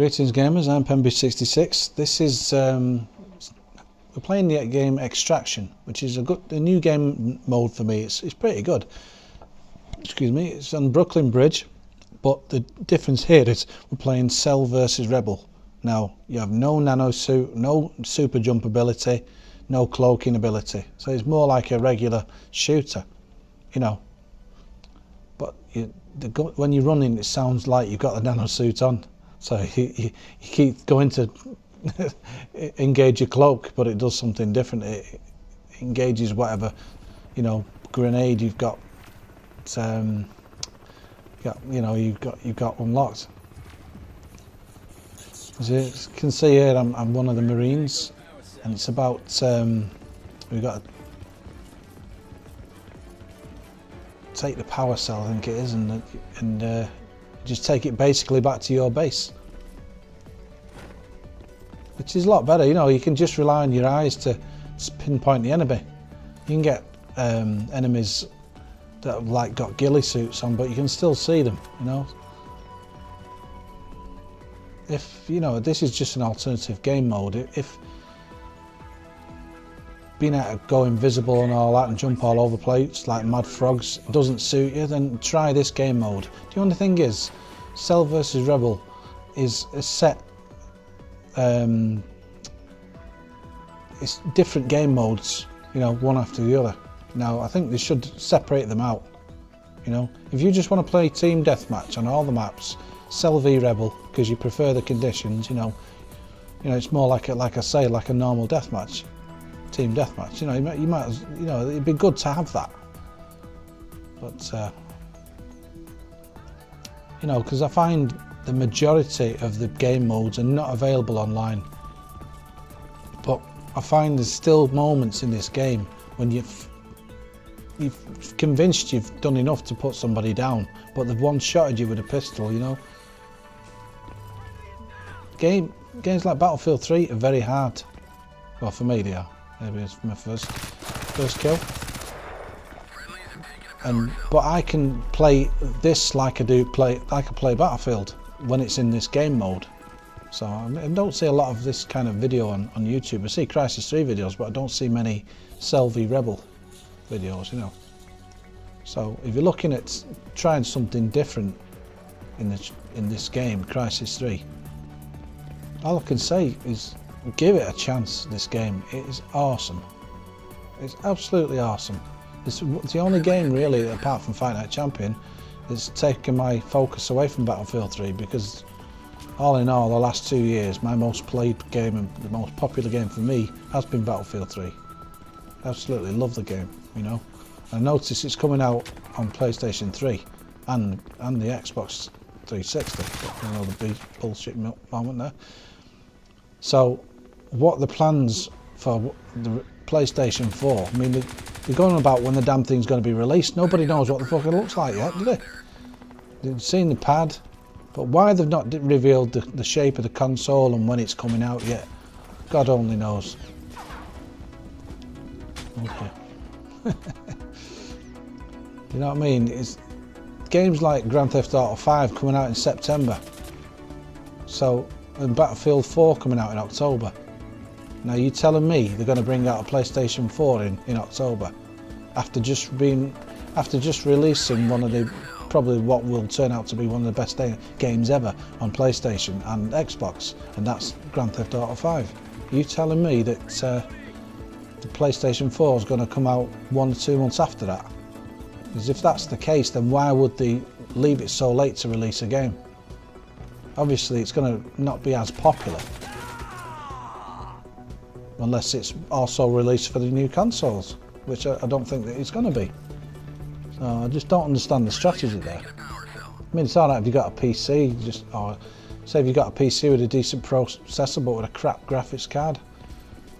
Greetings gamers, I'm PEMBY'S. This is, we're playing the game Extraction, which is a new game mode for me. It's pretty good. Excuse me, it's on Brooklyn Bridge, but the difference here is we're playing Cell versus Rebel. Now, you have no nano suit, no super jump ability, no cloaking ability. So it's more like a regular shooter, you know. But when you're running, it sounds like you've got the nano suit on. So you keep going to engage your cloak, but it does something different. It engages whatever, you know, grenade you've got. You've got unlocked. As you can see here, I'm one of the Marines, and it's about we've got to take the power cell, I think it is, and just take it basically back to your base, which is a lot better. You know, you can just rely on your eyes to pinpoint the enemy. You can get enemies that have like got ghillie suits on, but you can still see them, you know. If you know, this is just an alternative game mode. If being able to go invisible and all that and jump all over the place like mad frogs doesn't suit you, then try this game mode. The only thing is, Cell vs Rebel is a set, it's different game modes, you know, one after the other. Now, I think they should separate them out, you know. If you just want to play team deathmatch on all the maps, Cell v Rebel, because you prefer the conditions, you know, it's more like like I say, like a normal deathmatch. Team deathmatch, you know, you might, you know, it'd be good to have that, but you know, because I find the majority of the game modes are not available online, but I find there's still moments in this game when you've convinced you've done enough to put somebody down, but they've one-shotted you with a pistol, you know. Games like Battlefield 3 are very hard. Well, for me they are. Maybe it's my first kill. But I can play this like I play Battlefield when it's in this game mode. So I don't see a lot of this kind of video on YouTube. I see Crysis 3 videos, but I don't see many Cell v Rebel videos, you know. So if you're looking at trying something different in this game, Crysis 3, all I can say is give it a chance. This game, it is awesome. It's absolutely awesome. It's the only game really, apart from Fight Night Champion, that's taken my focus away from Battlefield 3, because all in all, the last 2 years, my most played game and the most popular game for me has been Battlefield 3. Absolutely love the game, you know. I notice it's coming out on PlayStation 3 and the Xbox 360. You know, the bullshit moment there. So, what the plans for the PlayStation 4? I mean, they're going about when the damn thing's going to be released. Nobody knows what the fuck it looks like yet, do they? They've seen the pad, but why they've not revealed the shape of the console and when it's coming out yet, God only knows. Okay. You know what I mean? It's games like Grand Theft Auto 5 coming out in September. So, and Battlefield 4 coming out in October. Now you telling me they're going to bring out a PlayStation 4 in October after just releasing one of the probably what will turn out to be one of the best games ever on PlayStation and Xbox, and that's Grand Theft Auto 5. Are you telling me that the PlayStation 4 is going to come out 1 or 2 months after that? Because if that's the case, then why would they leave it so late to release a game? Obviously it's going to not be as popular unless it's also released for the new consoles, which I don't think that it's going to be. So I just don't understand the strategy there. I mean, it's alright if you've got a PC, or say if you've got a PC with a decent processor but with a crap graphics card,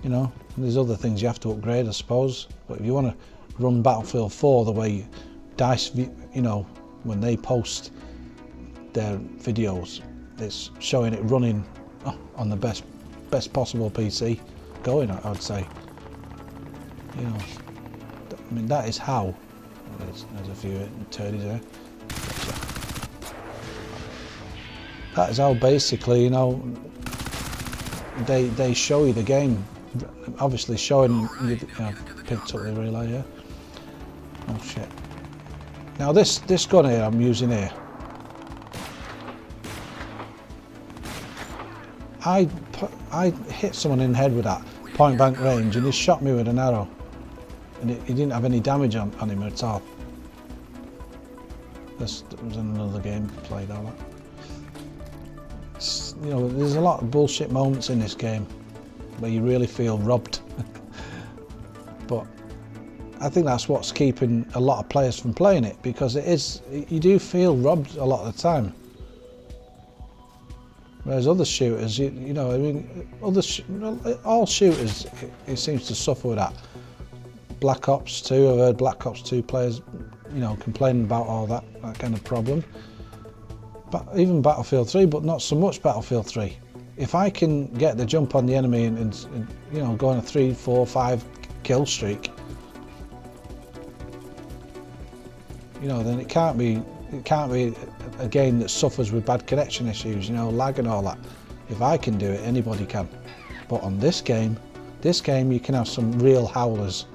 you know, there's other things you have to upgrade, I suppose. But if you want to run Battlefield 4 the way DICE, you know, when they post their videos, it's showing it running on the best possible PC going, I would say. You know, I mean, that is how. There's a few turdies there. that is how basically, you know, they show you the game. Obviously showing you, picked up the relay here. Oh shit. Now this gun here I'm using here, I hit someone in the head with that point blank range and he shot me with an arrow, and he didn't have any damage on him at all. This was another game played all that. You know, there's a lot of bullshit moments in this game where you really feel robbed. But I think that's what's keeping a lot of players from playing it, because you do feel robbed a lot of the time. Whereas other shooters, you know, I mean, all shooters, it seems to suffer with that. Black Ops 2, I've heard Black Ops 2 players, you know, complaining about all that kind of problem. But even Battlefield 3, but not so much Battlefield 3. If I can get the jump on the enemy and you know, go on a 3, 4, 5 kill streak, you know, then it can't be a game that suffers with bad connection issues, you know, lag and all that. If I can do it, anybody can. But on this game you can have some real howlers,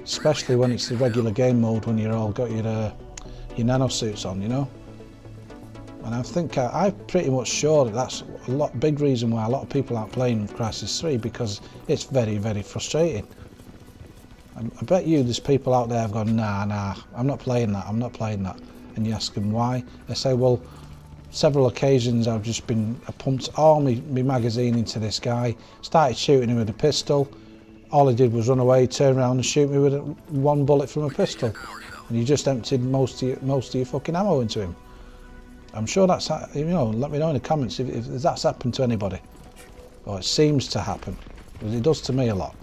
especially when it's the regular game mode, when you're all got your nano suits on, you know. And I think I'm pretty much sure that that's a big reason why a lot of people aren't playing Crysis 3, because it's very, very frustrating. I bet you there's people out there have gone, nah, I'm not playing that, And you ask them why. They say, well, several occasions I pumped all my magazine into this guy, started shooting him with a pistol. All he did was run away, turn around and shoot me with one bullet from a pistol. And you just emptied most of your fucking ammo into him. I'm sure that's, you know, let me know in the comments if that's happened to anybody. Or it seems to happen. Because it does to me a lot.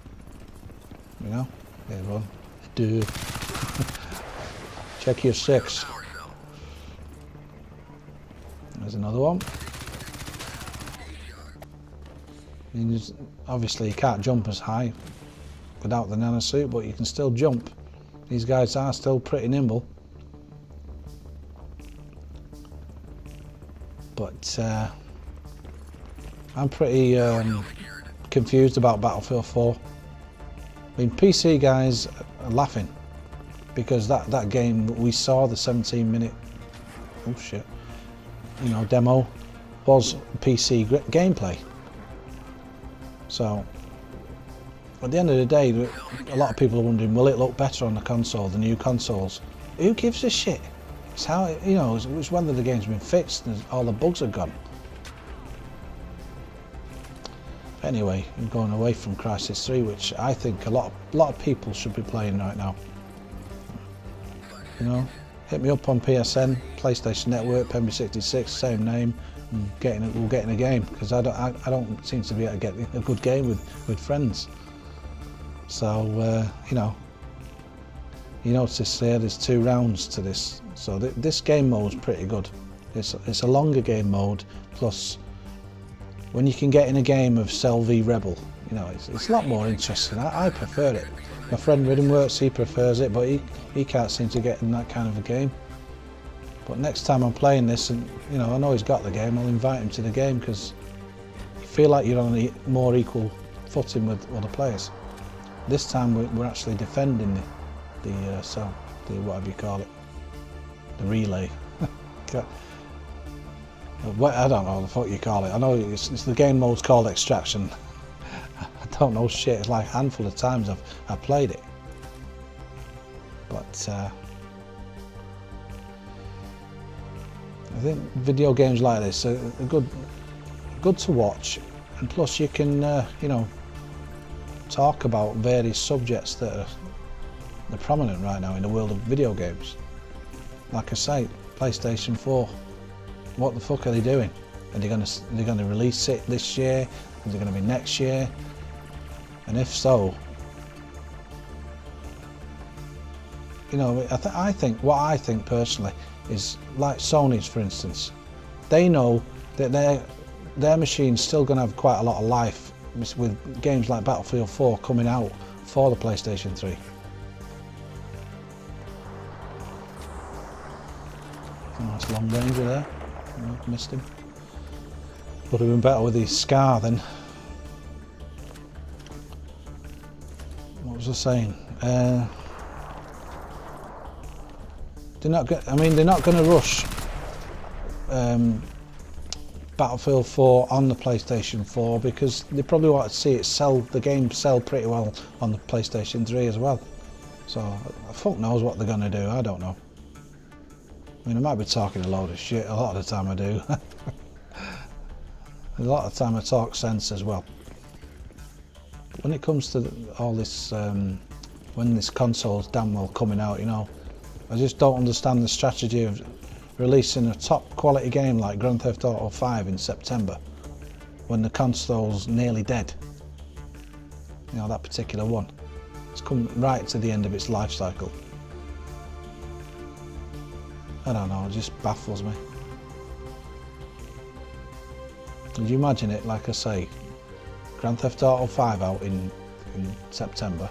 You know? Here, run. Do. Check your 6. There's another one. Obviously you can't jump as high without the nanosuit, but you can still jump. These guys are still pretty nimble. But I'm pretty confused about Battlefield 4. I mean, PC guys are laughing because that game we saw, the 17-minute, oh shit, you know, demo, was PC gameplay. So at the end of the day, a lot of people are wondering, will it look better on the console, the new consoles? Who gives a shit? It's how, you know, it's whether the game's been fixed and all the bugs are gone. Anyway, I'm going away from Crysis 3, which I think a lot of people should be playing right now. You know, hit me up on PSN, PlayStation Network, PEMBY'S, same name. We'll get in a game, because I don't seem to be able to get a good game with friends. So you know, you notice there, there's 2 rounds to this. So this game mode is pretty good. It's a longer game mode, plus when you can get in a game of Cell v Rebel, you know, it's a lot more interesting. I prefer it. My friend Riddenworks, he prefers it, but he can't seem to get in that kind of a game. But next time I'm playing this, and you know, I know he's got the game, I'll invite him to the game, because you feel like you're on a more equal footing with other players. This time we're actually defending the whatever you call it, the relay. I don't know what the fuck you call it. I know it's the game mode's called Extraction. I don't know shit. It's like a handful of times I've played it. But I think video games like this are good to watch, and plus you can you know, talk about various subjects that are prominent right now in the world of video games. Like I say, PlayStation 4. What the fuck are they doing? Are they going to release it this year? Is it going to be next year? And if so, you know, I think what I think personally is, like Sony's, for instance, they know that their machine's still going to have quite a lot of life with games like Battlefield 4 coming out for the PlayStation 3. Oh, that's long ranger there. No, missed him. Would have been better with his scar then. What was I saying? They're not going to rush Battlefield 4 on the PlayStation 4 because they probably want to see the game sell pretty well on the PlayStation 3 as well. So fuck knows what they're going to do. I don't know. I mean, I might be talking a load of shit. A lot of the time I do. A lot of the time I talk sense as well. But when it comes to all this, when this console's damn well coming out, you know, I just don't understand the strategy of releasing a top quality game like Grand Theft Auto 5 in September when the console's nearly dead. You know, that particular one. It's come right to the end of its life cycle. I don't know, it just baffles me. Could you imagine it, like I say, Grand Theft Auto 5 out in September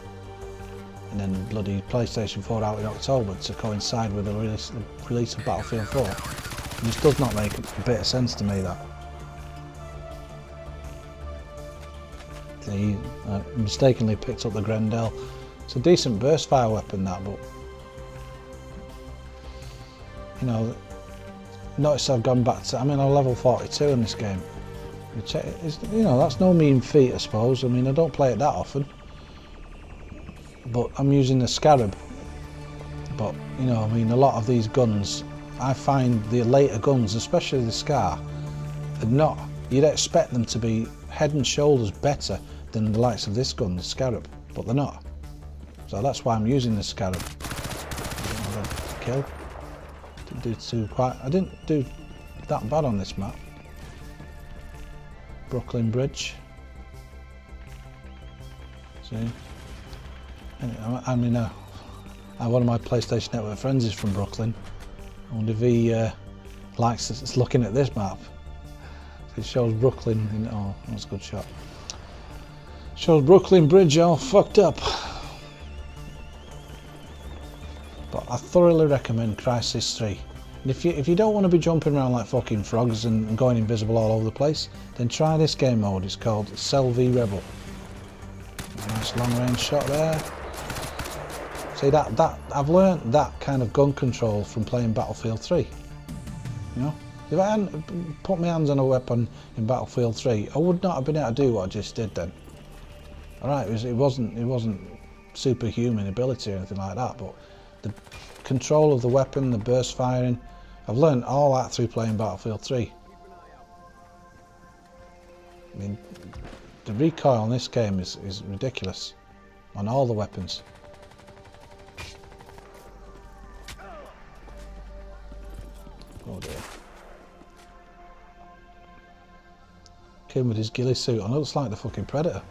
and then bloody PlayStation 4 out in October to coincide with the release of Battlefield 4. It just does not make a bit of sense to me, that. He mistakenly picked up the Grendel. It's a decent burst fire weapon, that, but you know, notice I've gone back to, I'm level 42 in this game. You know, that's no mean feat, I suppose. I mean, I don't play it that often, but I'm using the Scarab. But you know, I mean, a lot of these guns, I find the later guns, especially the Scar, are not. You'd expect them to be head and shoulders better than the likes of this gun, the Scarab, but they're not. So that's why I'm using the Scarab. Kill. I didn't do that bad on this map. Brooklyn Bridge. See? I mean, one of my PlayStation Network friends is from Brooklyn. I wonder if he likes looking at this map. It shows Brooklyn in, oh, that's a good shot. Shows Brooklyn Bridge all fucked up. But I thoroughly recommend Crysis 3. And if you don't want to be jumping around like fucking frogs and going invisible all over the place, then try this game mode. It's called Cell v Rebel. Nice long range shot there. See, that I've learned that kind of gun control from playing Battlefield 3. You know, if I hadn't put my hands on a weapon in Battlefield 3, I would not have been able to do what I just did then. Alright, it wasn't superhuman ability or anything like that, but the control of the weapon, the burst firing, I've learned all that through playing Battlefield 3. I mean, the recoil on this game is ridiculous on all the weapons. Oh dear. Came with his ghillie suit on, looks like the fucking Predator.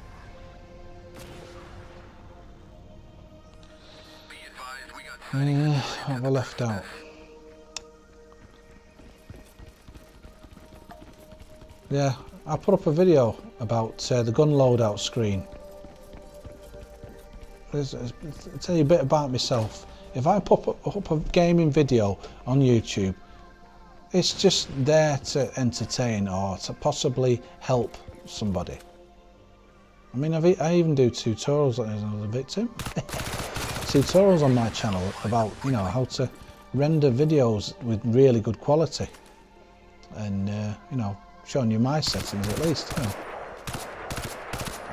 What have I left out? Yeah, I put up a video about the gun loadout screen. I'll tell you a bit about myself. If I pop up a gaming video on YouTube, it's just there to entertain or to possibly help somebody. I mean, I even do tutorials on another victim. Tutorials on my channel about, you know, how to render videos with really good quality, and you know, showing you my settings at least. You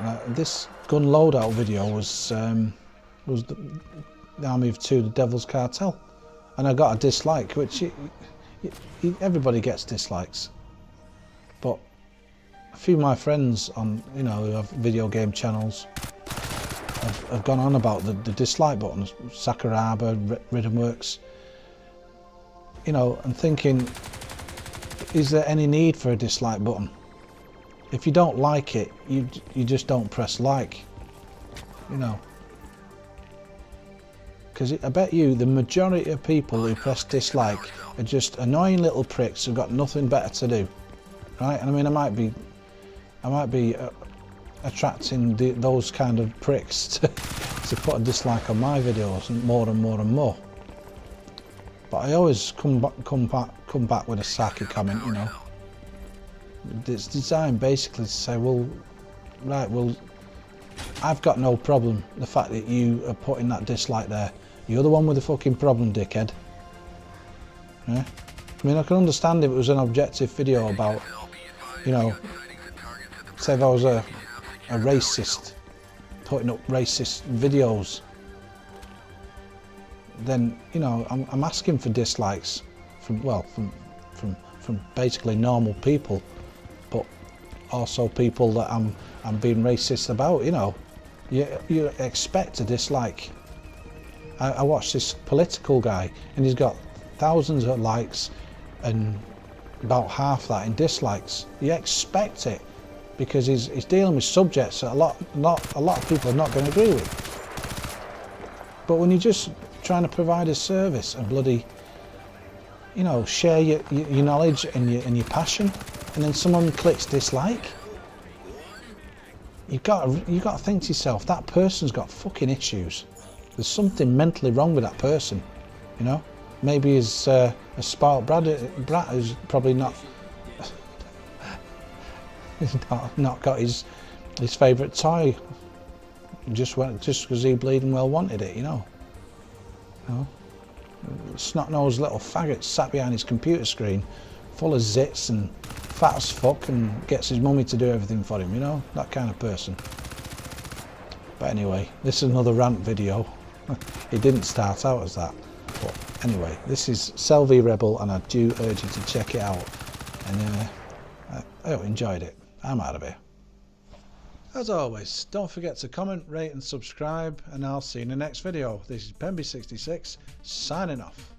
know. This gun loadout video was the Army of Two, the Devil's Cartel, and I got a dislike, which everybody gets dislikes, but a few of my friends on, you know, who have video game channels have gone on about the dislike buttons, Sakuraba, Rhythm Works, you know, and thinking, is there any need for a dislike button? If you don't like it, you just don't press like, you know. Because I bet you the majority of people who press dislike are just annoying little pricks who've got nothing better to do, right? And I mean, I might be attracting those kind of pricks to put a dislike on my videos more and more and more. But I always come come back with a sarky comment, you know. It's designed basically to say, well, right, well, I've got no problem the fact that you are putting that dislike there. You're the one with the fucking problem, dickhead. Yeah? I mean, I can understand if it was an objective video about, you know, say if I was a racist, putting up racist videos, then, you know, I'm asking for dislikes from basically normal people, but also people that I'm being racist about, you know. You expect a dislike. I watched this political guy and he's got thousands of likes and about half that in dislikes. You expect it because he's dealing with subjects that a lot of people are not going to agree with. But when you're just trying to provide a service and bloody, you know, share your knowledge and your passion, and then someone clicks dislike, you got to think to yourself, that person's got fucking issues. There's something mentally wrong with that person, you know. Maybe he's a spoiled brat who's probably not got his favourite toy just because he bleeding well wanted it, you know. Snot-nosed little faggot sat behind his computer screen full of zits and fat as fuck and gets his mummy to do everything for him, you know, that kind of person. But anyway, this is another rant video. It didn't start out as that, but anyway, this is Cell V Rebel and I do urge you to check it out, and I hope you enjoyed it. I'm out of here. As always, don't forget to comment, rate and subscribe, and I'll see you in the next video. This is PEMBY'S 66 signing off.